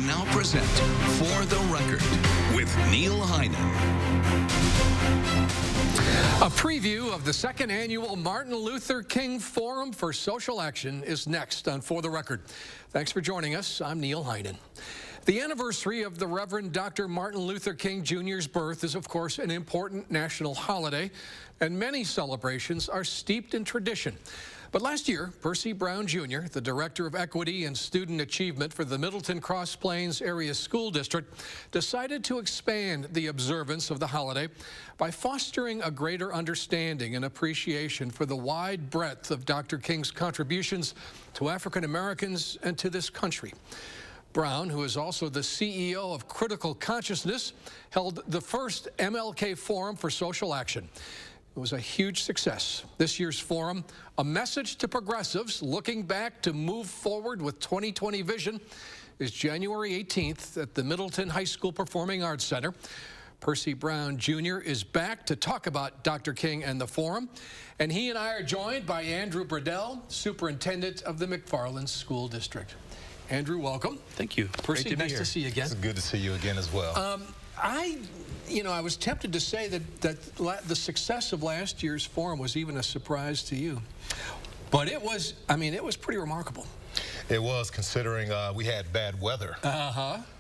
now present For the Record with Neil Heinen. A preview of the second annual Martin Luther King Forum for Social Action is next on For the Record. Thanks for joining us. I'm Neil Heinen. The anniversary of the Reverend Dr. Martin Luther King Jr.'s birth is, of course, an important national holiday, and many celebrations are steeped in tradition. But last year, Percy Brown Jr., the Director of Equity and Student Achievement for the Middleton Cross Plains Area School District, decided to expand the observance of the holiday by fostering a greater understanding and appreciation for the wide breadth of Dr. King's contributions to African Americans and to this country. Brown, who is also the CEO of Critical Consciousness, held the first MLK Forum for Social Action. It was a huge success. This year's forum, a message to progressives looking back to move forward with 2020 vision, is January 18th at the Middleton High School Performing Arts Center. Percy Brown Jr. is back to talk about Dr. King and the forum, and he and I are joined by Andrew Burdell, Superintendent of the McFarland School District. Andrew, welcome. Thank you. Percy, nice to see you again. It's good to see you again as well. I was tempted to say that the success of last year's forum was even a surprise to you. But it was pretty remarkable. It was, considering we had bad weather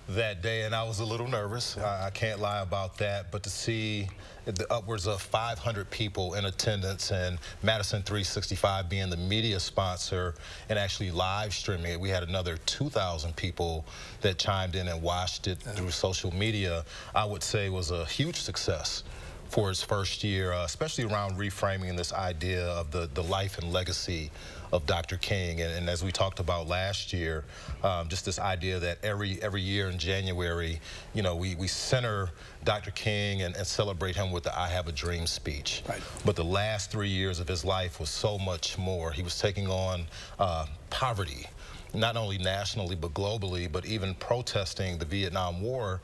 that day, and I was a little nervous. I can't lie about that. But to see the upwards of 500 people in attendance, and Madison 365 being the media sponsor and actually live streaming it, we had another 2,000 people that chimed in and watched it through social media. I would say was a huge success for its first year, especially around reframing this idea of the life and legacy of Dr. King. And as we talked about last year, just this idea that every year in January, we center Dr. King and celebrate him with the I Have a Dream speech. Right. But the last 3 years of his life was so much more. He was taking on poverty, not only nationally but globally, but even protesting the Vietnam War,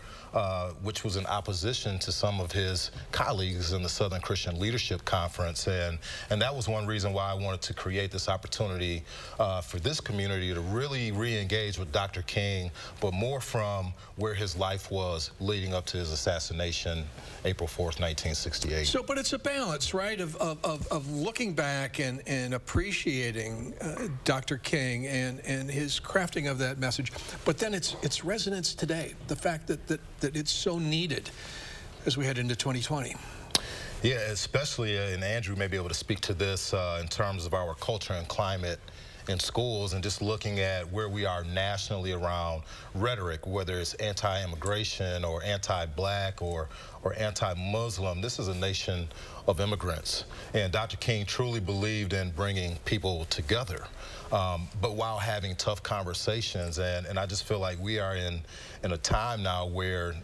which was in opposition to some of his colleagues in the Southern Christian Leadership Conference. And that was one reason why I wanted to create this opportunity for this community to really re-engage with Dr. King, but more from where his life was leading up to his assassination, April 4th, 1968. So, but it's a balance, right, of looking back and appreciating Dr. King and his crafting of that message, but then its resonance today, the fact that it's so needed as we head into 2020. Yeah, especially, and Andrew may be able to speak to this in terms of our culture and climate in schools, and just looking at where we are nationally around rhetoric, whether it's anti-immigration or anti-black or anti-Muslim. This is a nation of immigrants, and Dr. King truly believed in bringing people together, but while having tough conversations. And I just feel like we are in a time now where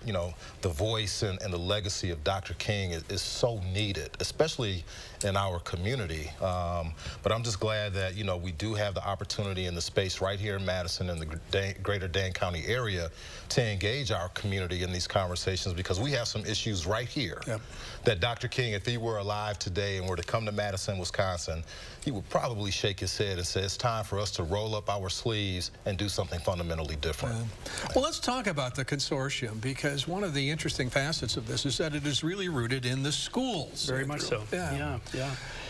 the voice and the legacy of Dr. King is so needed, especially in our community. But I'm just glad that we do have the opportunity and the space right here in Madison and the greater Dane County area to engage our community in these conversations, because we have some issues right here that Dr. King, if he were alive today and were to come to Madison, Wisconsin, he would probably shake his head and say it's time for us to roll up our sleeves and do something fundamentally different. Well, let's talk about the consortium, because one of the interesting facets of this is that it is really rooted in the schools. Very much so. Yeah.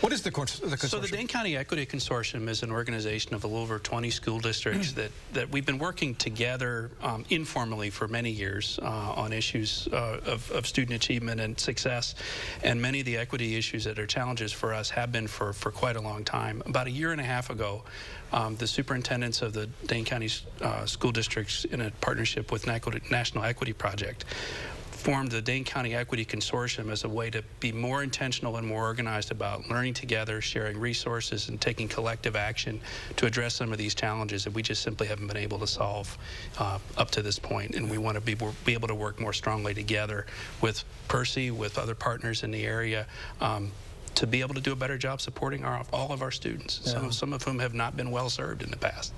What is the consortium? So the Dane County Equity Consortium is an organization of a little over 20 school districts that we've been working together informally for many years on issues of student achievement and success. And many of the equity issues that are challenges for us have been for quite a long time. About a year and a half ago, the superintendents of the Dane County school districts, in a partnership with National Equity Project, formed the Dane County Equity Consortium as a way to be more intentional and more organized about learning together, sharing resources, and taking collective action to address some of these challenges that we just simply haven't been able to solve up to this point. And we want to be able to work more strongly together with Percy, with other partners in the area, to be able to do a better job supporting all of our students, some of whom have not been well served in the past.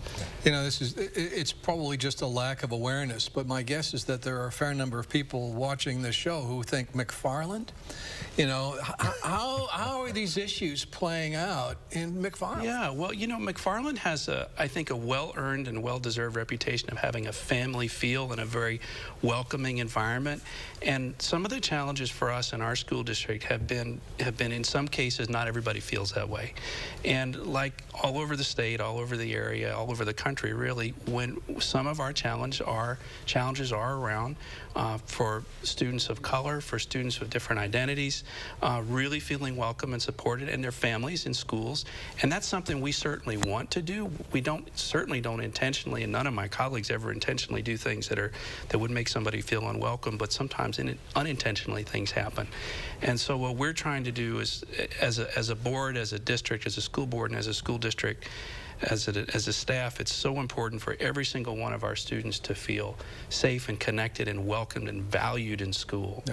You know, it's probably just a lack of awareness, but my guess is that there are a fair number of people watching this show who think McFarland. You know, how are these issues playing out in McFarland? Yeah, well, you know, McFarland has, I think, a well-earned and well-deserved reputation of having a family feel and a very welcoming environment. And some of the challenges for us in our school district have been in some cases, not everybody feels that way. And like all over the state, all over the area, all over the country, really, when some of our challenges are around for students of color, for students with different identities, really feeling welcome and supported, and their families in schools. And that's something we certainly want to do. We certainly don't intentionally, and none of my colleagues ever intentionally do things that would make somebody feel unwelcome, but sometimes unintentionally things happen. And so what we're trying to do is, as a board, as a district, as a school board, and as a school district, as a staff, it's so important for every single one of our students to feel safe and connected and welcomed and valued in school,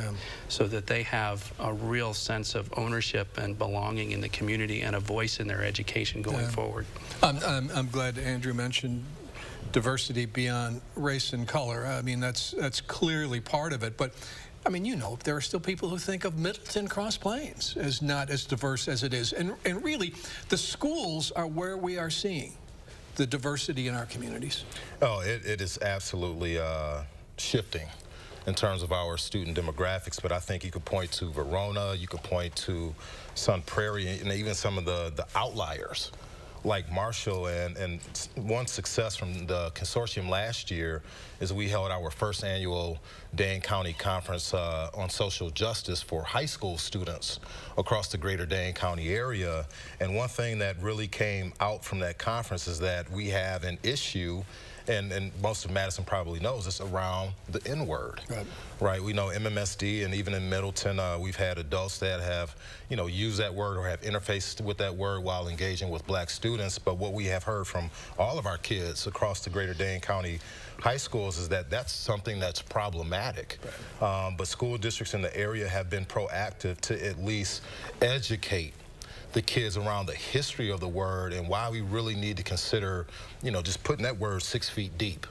so that they have a real sense of ownership and belonging in the community and a voice in their education going forward. I'm glad Andrew mentioned diversity beyond race and color. I mean, that's clearly part of it, but I mean, you know, there are still people who think of Middleton Cross Plains as not as diverse as it is. And really, the schools are where we are seeing the diversity in our communities. Oh, it is absolutely shifting in terms of our student demographics, but I think you could point to Verona, you could point to Sun Prairie, and even some of the outliers like Marshall. And one success from the consortium last year is we held our first annual Dane County Conference on social justice for high school students across the greater Dane County area. And one thing that really came out from that conference is that we have an issue, and most of Madison probably knows this, around the N-word. Right. We know MMSD, and even in Middleton, we've had adults that have, you know, used that word or have interfaced with that word while engaging with black students. But what we have heard from all of our kids across the greater Dane County high schools is that that's something that's problematic. But school districts in the area have been proactive to at least educate the kids around the history of the word and why we really need to consider, you know, just putting that word 6 feet deep,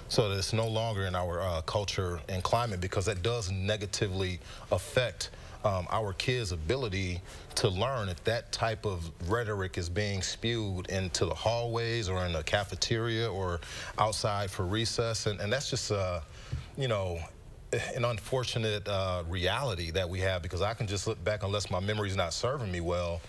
so that it's no longer in our culture and climate, because that does negatively affect our kids' ability to learn if that type of rhetoric is being spewed into the hallways or in the cafeteria or outside for recess. And that's just, you know, an unfortunate reality that we have, because I can just look back, unless my memory's not serving me well.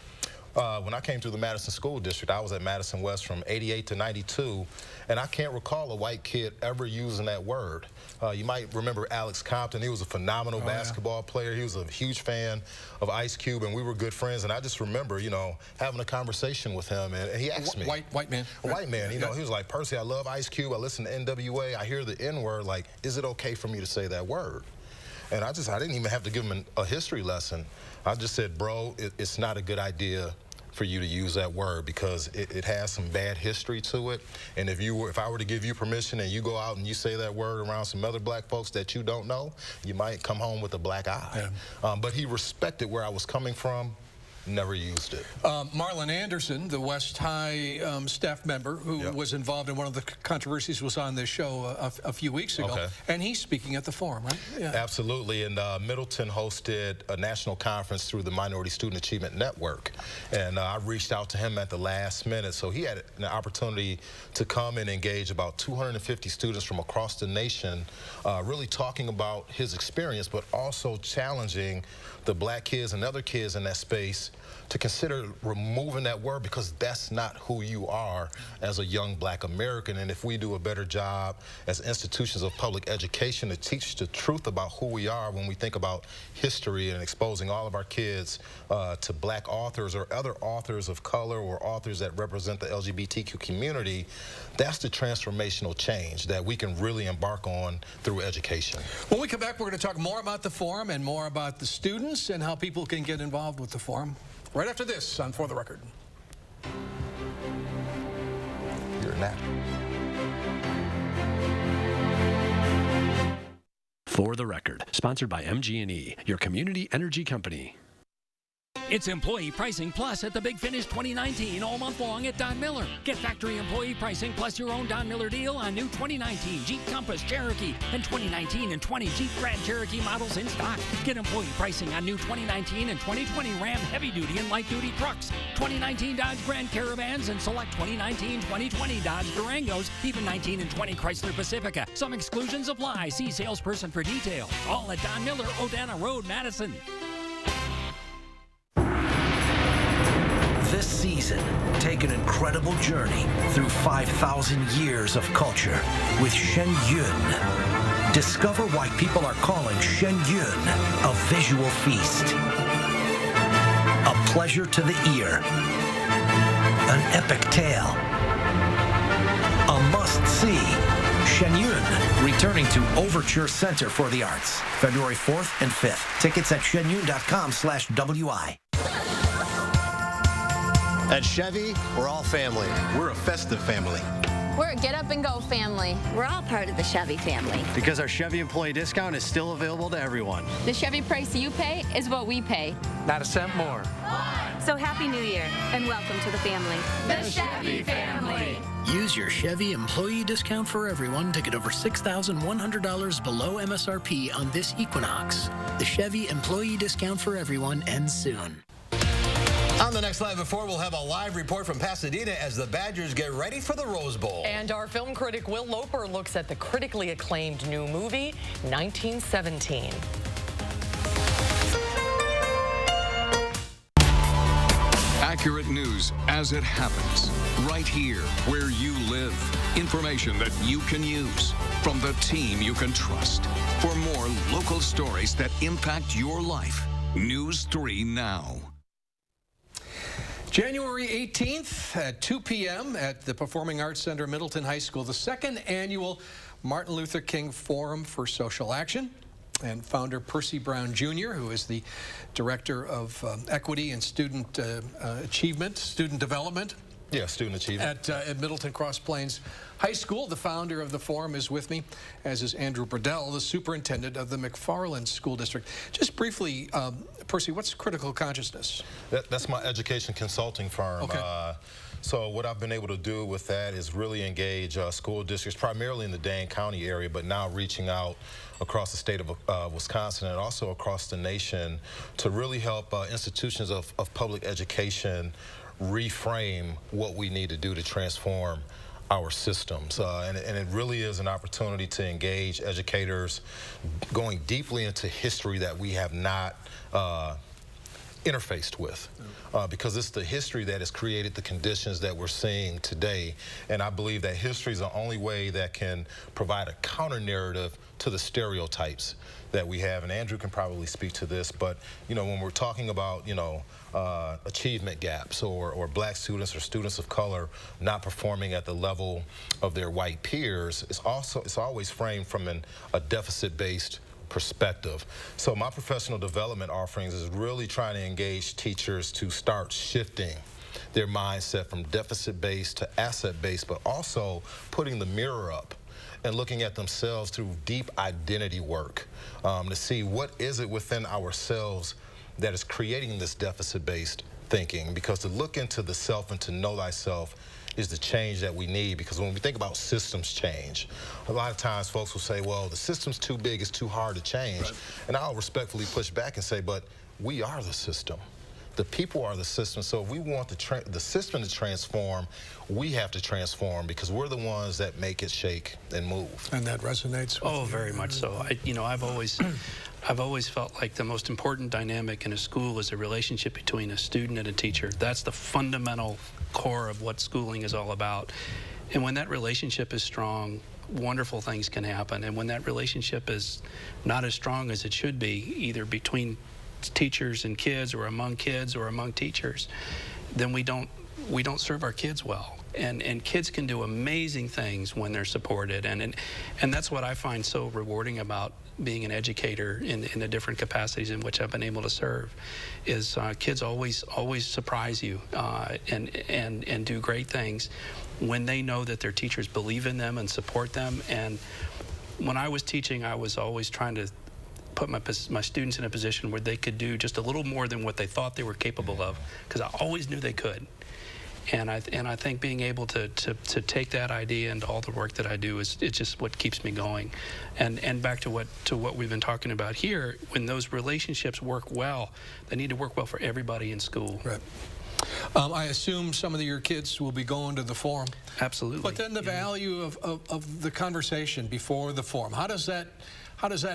When I came through the Madison School District, I was at Madison West from '88 to '92, and I can't recall a white kid ever using that word. You might remember Alex Compton. He was a phenomenal basketball player. He was a huge fan of Ice Cube, and we were good friends. And I just remember, you know, having a conversation with him, and he asked me. White man. A white man. You know, he was like, Percy, I love Ice Cube. I listen to NWA. I hear the N-word. Like, is it okay for me to say that word? And I didn't even have to give him a history lesson. I just said, bro, it's not a good idea for you to use that word, because it has some bad history to it. And if I were to give you permission and you go out and you say that word around some other black folks that you don't know, you might come home with a black eye. But he respected where I was coming from, never used it. Marlon Anderson, the West High staff member who was involved in one of the controversies, was on this show a few weeks ago, and he's speaking at the forum, right? Absolutely, and Middleton hosted a national conference through the Minority Student Achievement Network, and I reached out to him at the last minute, so he had an opportunity to come and engage about 250 students from across the nation, really talking about his experience, but also challenging the black kids and other kids in that space to consider removing that word, because that's not who you are as a young black American. And if we do a better job as institutions of public education to teach the truth about who we are when we think about history, and exposing all of our kids to black authors or other authors of color or authors that represent the LGBTQ community, that's the transformational change that we can really embark on through education. When we come back, we're going to talk more about the forum and more about the students and how people can get involved with the forum. Right after this on For the Record. You're a nap. For the Record, sponsored by MG&E, your community energy company. It's Employee Pricing Plus at the Big Finish 2019 all month long at Don Miller. Get factory employee pricing plus your own Don Miller deal on new 2019 Jeep Compass, Cherokee, and 2019 and 20 Jeep Grand Cherokee models in stock. Get employee pricing on new 2019 and 2020 Ram heavy duty and light duty trucks, 2019 Dodge Grand Caravans, and select 2019-2020 Dodge Durangos, even 19 and 20 Chrysler Pacifica. Some exclusions apply. See salesperson for details. All at Don Miller, Odana Road, Madison. This season, take an incredible journey through 5,000 years of culture with Shen Yun. Discover why people are calling Shen Yun a visual feast, a pleasure to the ear, an epic tale, a must-see. Shen Yun, returning to Overture Center for the Arts, February 4th and 5th. Tickets at shenyun.com/WI. At Chevy, we're all family. We're a festive family. We're a get-up-and-go family. We're all part of the Chevy family. Because our Chevy employee discount is still available to everyone. The Chevy price you pay is what we pay. Not a cent more. So Happy New Year, and welcome to the family. The Chevy family. Use your Chevy employee discount for everyone to get over $6,100 below MSRP on this Equinox. The Chevy employee discount for everyone ends soon. On the next Live at 4, we'll have a live report from Pasadena as the Badgers get ready for the Rose Bowl. And our film critic Will Loper looks at the critically acclaimed new movie, 1917. Accurate news as it happens, right here where you live. Information that you can use from the team you can trust. For more local stories that impact your life, News 3 Now. January 18th at 2 p.m. at the Performing Arts Center, Middleton High School, the second annual Martin Luther King Forum for Social Action. And founder Percy Brown Jr., who is the Director of Equity and Student Achievement, Student Development. Yeah, student achievement. At Middleton Cross Plains High School. The founder of the forum is with me, as is Andrew Burdell, the superintendent of the McFarland School District. Just briefly, Percy, what's critical consciousness? That's my education consulting firm. Okay. So what I've been able to do with that is really engage school districts, primarily in the Dane County area, but now reaching out across the state of Wisconsin and also across the nation to really help institutions of public education reframe what we need to do to transform our systems. And it really is an opportunity to engage educators going deeply into history that we have not interfaced with, because it's the history that has created the conditions that we're seeing today. And I believe that history is the only way that can provide a counter narrative to the stereotypes that we have. And Andrew can probably speak to this, but when we're talking about achievement gaps or black students or students of color not performing at the level of their white peers, it's always framed from a deficit-based perspective. So my professional development offerings is really trying to engage teachers to start shifting their mindset from deficit-based to asset-based, but also putting the mirror up and looking at themselves through deep identity work to see what is it within ourselves that is creating this deficit-based thinking. Because to look into the self and to know thyself is the change that we need. Because when we think about systems change, a lot of times folks will say, well, the system's too big, it's too hard to change. Right. And I'll respectfully push back and say, but we are the system. The people are the system. So if we want the system to transform, we have to transform, because we're the ones that make it shake and move. And that resonates with you. Very much so. I've always felt like the most important dynamic in a school is a relationship between a student and a teacher. That's the fundamental core of what schooling is all about. And when that relationship is strong, wonderful things can happen. And when that relationship is not as strong as it should be, either between teachers and kids or among teachers, then we don't serve our kids well. And kids can do amazing things when they're supported. And that's what I find so rewarding about being an educator in the different capacities in which I've been able to serve, is kids always surprise you and do great things when they know that their teachers believe in them and support them. And when I was teaching, I was always trying to put my students in a position where they could do just a little more than what they thought they were capable of, because I always knew they could. And I think being able to take that idea into all the work that I do it's just what keeps me going. And back to what we've been talking about here, when those relationships work well, they need to work well for everybody in school. Right. I assume some of your kids will be going to the forum. Absolutely. But then the value of the conversation before the forum, how does that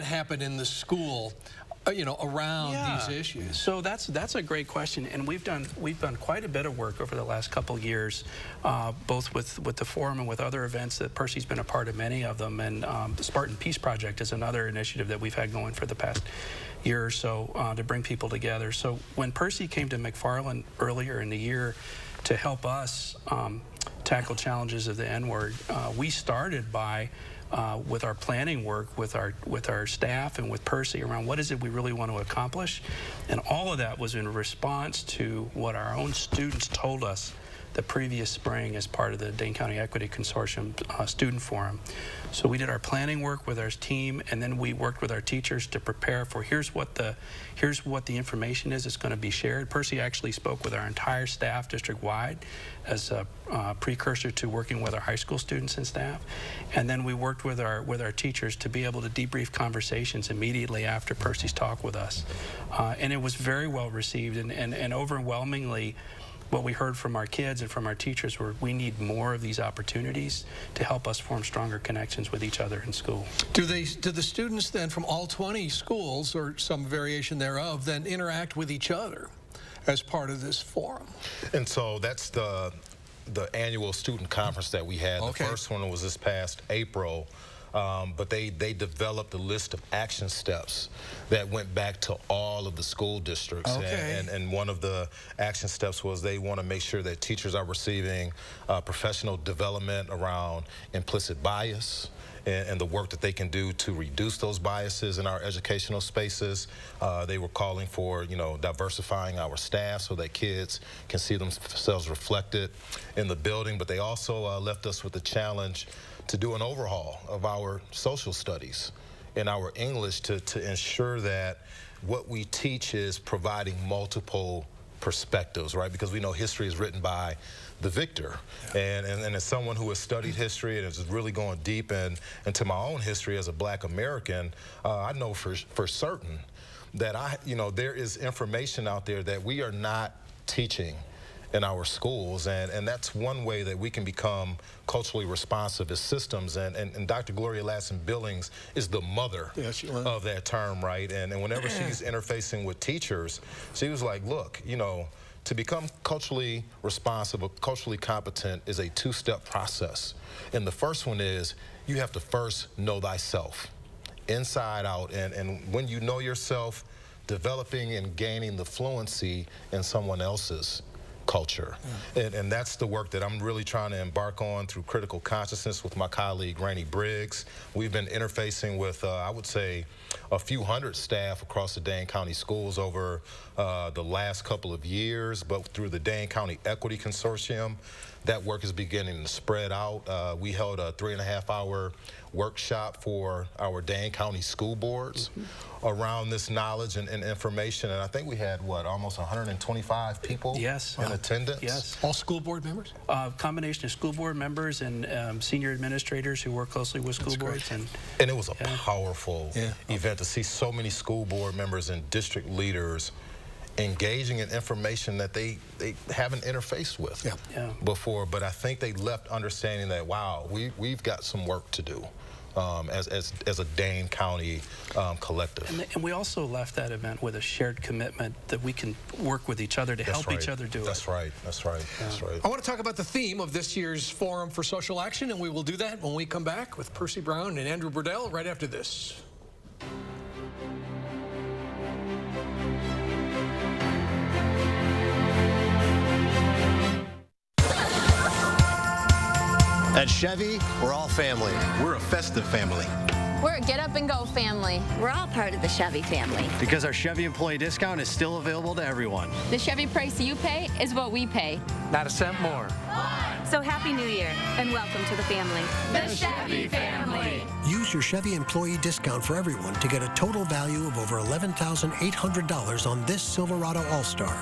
happen in the school? Around these issues. So that's a great question, and we've done quite a bit of work over the last couple of years, both with the forum and with other events that Percy's been a part of, many of them. And the Spartan Peace Project is another initiative that we've had going for the past year or so to bring people together. So when Percy came to McFarland earlier in the year to help us tackle challenges of the N-word, we started by with our planning work, with our staff and with Percy around what is it we really want to accomplish. And all of that was in response to what our own students told us the previous spring as part of the Dane County Equity Consortium Student Forum. So we did our planning work with our team, and then we worked with our teachers to prepare for here's what the information is that's going to be shared. Percy actually spoke with our entire staff district-wide as a precursor to working with our high school students and staff. And then we worked with our teachers to be able to debrief conversations immediately after Percy's talk with us. And it was very well received, and overwhelmingly what we heard from our kids and from our teachers were we need more of these opportunities to help us form stronger connections with each other in school. Do the students then from all 20 schools or some variation thereof then interact with each other as part of this forum? And so that's the annual student conference that we had. Okay. The first one was this past April. But they developed a list of action steps that went back to all of the school districts. Okay. And one of the action steps was they want to make sure that teachers are receiving professional development around implicit bias and the work that they can do to reduce those biases in our educational spaces. They were calling for, diversifying our staff so that kids can see themselves reflected in the building. But they also left us with the challenge to do an overhaul of our social studies and our English to ensure that what we teach is providing multiple perspectives, right? Because we know history is written by the victor. And as someone who has studied history and is really going deep into my own history as a Black American, I know for certain that there is information out there that we are not teaching in our schools, and that's one way that we can become culturally responsive as systems. And Dr. Gloria Lasson-Billings is the mother of that term, right? And whenever she's interfacing with teachers, she was like, look, to become culturally responsive or culturally competent is a two-step process. And the first one is you have to first know thyself, inside out. And when you know yourself, developing and gaining the fluency in someone else's culture. And that's the work that I'm really trying to embark on through critical consciousness with my colleague Rainey Briggs. We've been interfacing with, I would say, a few hundred staff across the Dane County schools over the last couple of years, but through the Dane County Equity Consortium, that work is beginning to spread out. We held a 3.5-hour workshop for our Dane County school boards around this knowledge and information, and I think we had, almost 125 people in attendance? Yes. All school board members? Combination of school board members and senior administrators who work closely with school boards. And it was a powerful event to see so many school board members and district leaders engaging in information that they haven't interfaced with before. But I think they left understanding that, wow, we've got some work to do as a Dane County collective. And we also left that event with a shared commitment that we can work with each other to help each other do it. That's right. That's right. I want to talk about the theme of this year's Forum for Social Action, and we will do that when we come back with Percy Brown and Andrew Burdell right after this. At Chevy, we're all family. We're a festive family. We're a get up and go family. We're all part of the Chevy family. Because our Chevy employee discount is still available to everyone. The Chevy price you pay is what we pay. Not a cent more. One So happy New Year and welcome to the family. The Chevy family. Use your Chevy employee discount for everyone to get a total value of over $11,800 on this Silverado All-Star.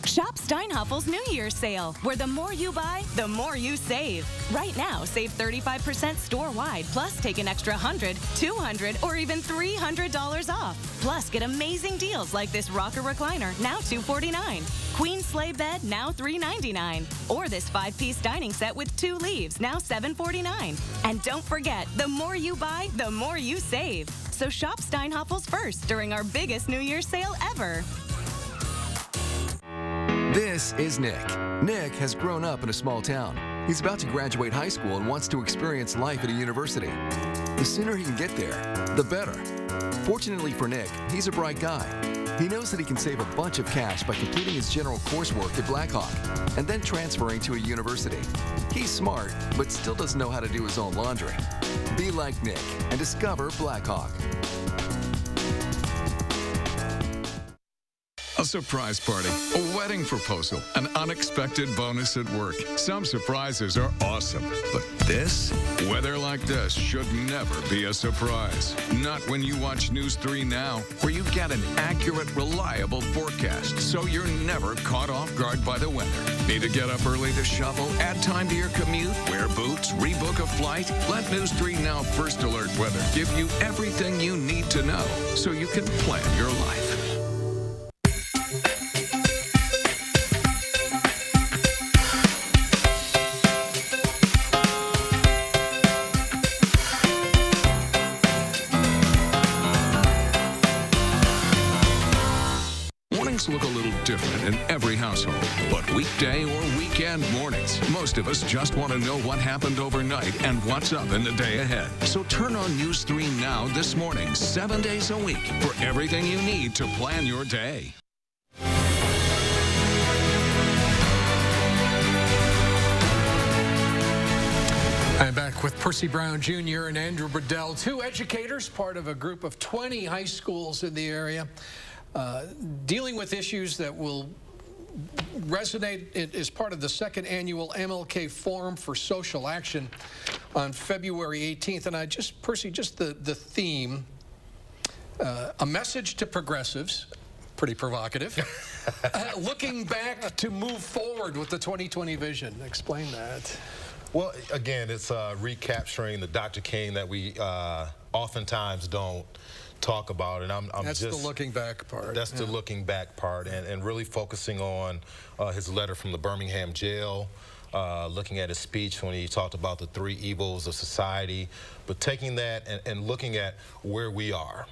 Shop Steinhaffel's New Year's sale, where the more you buy, the more you save. Right now, save 35% store-wide, plus take an extra $100, $200, or even $300 off. Plus, get amazing deals like this rocker recliner, now $249. Queen sleigh bed, now $399. Or this 5-piece dining set with 2 leaves, now $749. And don't forget, the more you buy, the more you save. So shop Steinhaffel's first during our biggest New Year's sale ever. This is Nick. Nick has grown up in a small town. He's about to graduate high school and wants to experience life at a university. The sooner he can get there, the better. Fortunately for Nick, he's a bright guy. He knows that he can save a bunch of cash by completing his general coursework at Blackhawk and then transferring to a university. He's smart, but still doesn't know how to do his own laundry. Be like Nick and discover Blackhawk. A surprise party, a wedding proposal, an unexpected bonus at work. Some surprises are awesome, but this? Weather like this should never be a surprise. Not when you watch News 3 Now, where you get an accurate, reliable forecast, so you're never caught off guard by the weather. Need to get up early to shovel? Add time to your commute? Wear boots? Rebook a flight? Let News 3 Now First Alert Weather give you everything you need to know so you can plan your life. Look a little different in every household, but weekday or weekend mornings, most of us just want to know what happened overnight and what's up in the day ahead. So turn on News 3 Now this morning, 7 days a week, for everything you need to plan your day. I'm back with Percy Brown Jr. and Andrew Burdell, 2 educators, part of a group of 20 high schools in the area. Dealing with issues that will resonate as part of the 2nd annual MLK Forum for Social Action on February 18th. And Percy, just the theme, a message to progressives, pretty provocative, looking back to move forward with the 2020 vision. Explain that. Well, again, it's recapturing the Dr. King that we oftentimes don't talk about, and that's just the looking back part. That's the looking back part, and really focusing on his letter from the Birmingham jail, looking at his speech when he talked about the 3 evils of society, but taking that and looking at where we are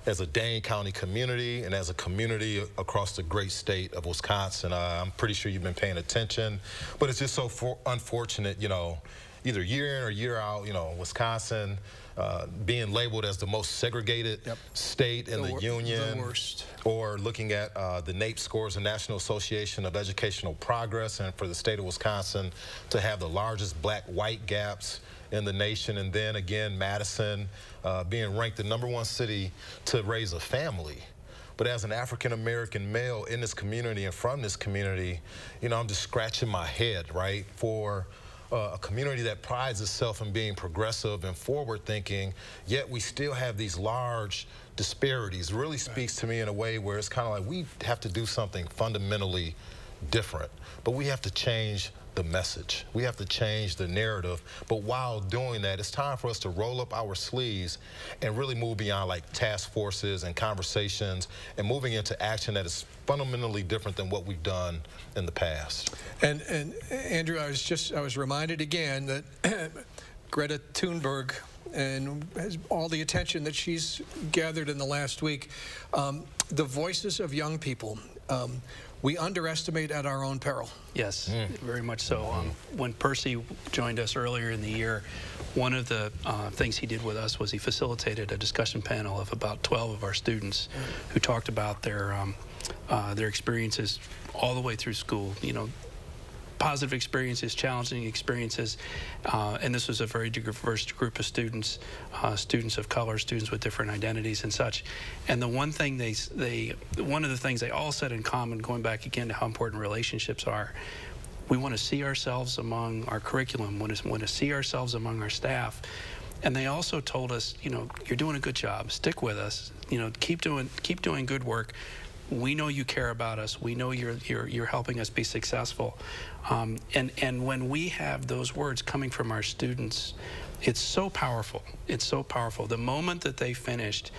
as a Dane County community and as a community across the great state of Wisconsin. I'm pretty sure you've been paying attention, but it's just so unfortunate, you know, either year in or year out, you know, Wisconsin being labeled as the most segregated state in the union, the worst. Or looking at the NAEP scores, the National Association of Educational Progress, and for the state of Wisconsin to have the largest black-white gaps in the nation, and then again Madison being ranked the #1 city to raise a family. But as an African-American male in this community and from this community, you know, I'm just scratching my head, right, for a community that prides itself in being progressive and forward-thinking, yet we still have these large disparities. Really speaks to me in a way where it's kind of like we have to do something fundamentally different, but we have to change the message. We have to change the narrative, but while doing that, it's time for us to roll up our sleeves and really move beyond like task forces and conversations and moving into action that is fundamentally different than what we've done in the past. And Andrew, I was reminded again that Greta Thunberg, and all the attention that she's gathered in the last week, the voices of young people, we underestimate at our own peril. Yes, very much so. When Percy joined us earlier in the year, one of the things he did with us was he facilitated a discussion panel of about 12 of our students who talked about their experiences all the way through school. You know, positive experiences, challenging experiences, and this was a very diverse group of students, students of color, students with different identities and such. And the one thing one of the things they all said in common, going back again to how important relationships are, we want to see ourselves among our curriculum, want to see ourselves among our staff. And they also told us, you know, you're doing a good job. Stick with us. You know, keep doing good work. We know you care about us. We know you're helping us be successful. And when we have those words coming from our students, it's so powerful. It's so powerful. The moment that they finished,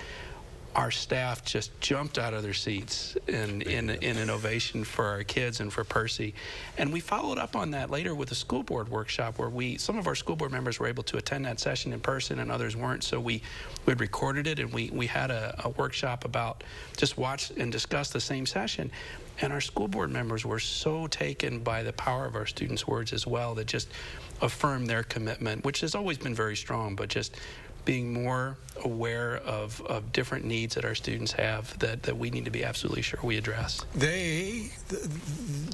our staff just jumped out of their seats in an ovation for our kids and for Percy. And we followed up on that later with a school board workshop where some of our school board members were able to attend that session in person and others weren't. So we recorded it, and we had a workshop about just watch and discuss the same session. And our school board members were so taken by the power of our students' words as well that just affirmed their commitment, which has always been very strong, but just being more aware of different needs that our students have that we need to be absolutely sure we address.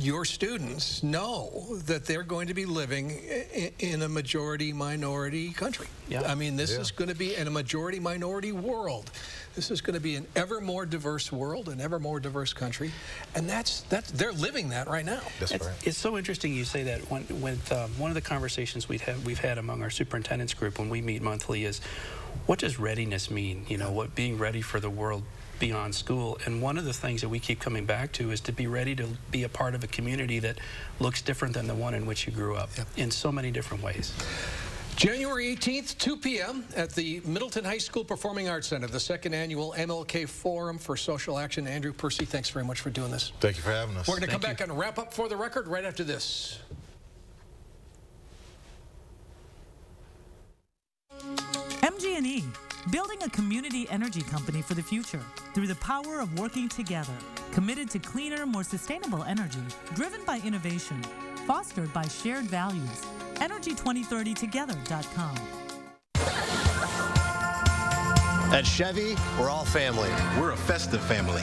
Your students know that they're going to be living in a majority-minority country. Yeah. I mean, this is going to be in a majority-minority world. This is going to be an ever more diverse world, an ever more diverse country, and they're living that right now. That's right. It's so interesting you say that. One of the conversations we've had among our superintendent's group when we meet monthly is, what does readiness mean? You know, what being ready for the world beyond school. And one of the things that we keep coming back to is to be ready to be a part of a community that looks different than the one in which you grew up in so many different ways. January 18th, 2 p.m. at the Middleton High School Performing Arts Center, the second annual MLK Forum for Social Action. Andrew, Percy, thanks very much for doing this. Thank you for having us. We're going to come back and wrap up For the Record right after this. MG&E, building a community energy company for the future through the power of working together, committed to cleaner, more sustainable energy, driven by innovation, fostered by shared values. Energy2030together.com. At Chevy, we're all family. We're a festive family.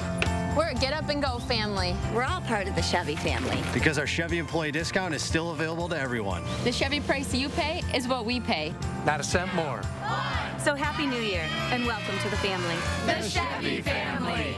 We're a get up and go family. We're all part of the Chevy family. Because our Chevy employee discount is still available to everyone. The Chevy price you pay is what we pay. Not a cent more. So Happy New Year, and welcome to the family. The Chevy family.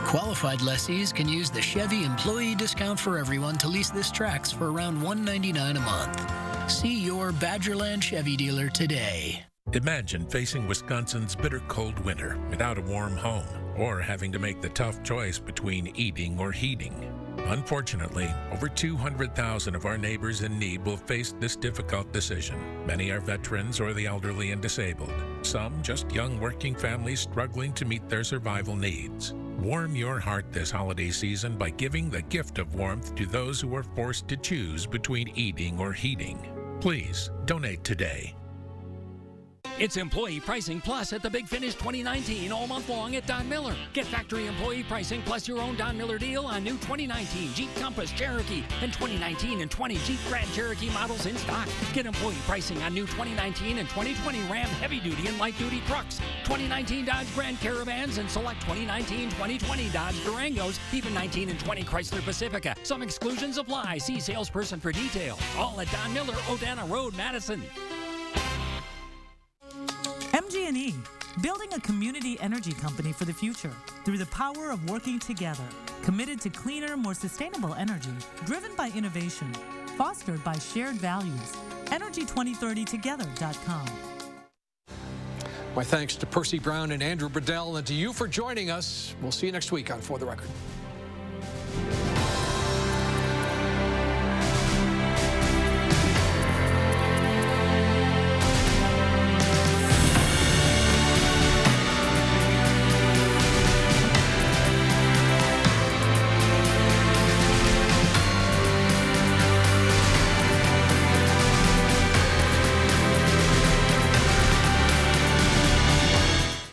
Qualified lessees can use the Chevy employee discount for everyone to lease this Trax for around $199 a month. See your Badgerland Chevy dealer today. Imagine facing Wisconsin's bitter cold winter without a warm home, or having to make the tough choice between eating or heating. Unfortunately, over 200,000 of our neighbors in need will face this difficult decision. Many are veterans or the elderly and disabled. Some just young working families struggling to meet their survival needs. Warm your heart this holiday season by giving the gift of warmth to those who are forced to choose between eating or heating. Please donate today. It's Employee Pricing Plus at the Big Finish 2019 all month long at Don Miller. Get factory employee pricing plus your own Don Miller deal on new 2019 Jeep Compass, Cherokee, and 2019 and 20 Jeep Grand Cherokee models in stock. Get employee pricing on new 2019 and 2020 Ram heavy-duty and light-duty trucks, 2019 Dodge Grand Caravans, and select 2019-2020 Dodge Durangos, even 19 and 20 Chrysler Pacifica. Some exclusions apply. See salesperson for details. All at Don Miller, Odana Road, Madison. MG&E, building a community energy company for the future through the power of working together, committed to cleaner, more sustainable energy, driven by innovation, fostered by shared values. Energy2030together.com. My thanks to Percy Brown and Andrew Burdell, and to you for joining us. We'll see you next week on For the Record.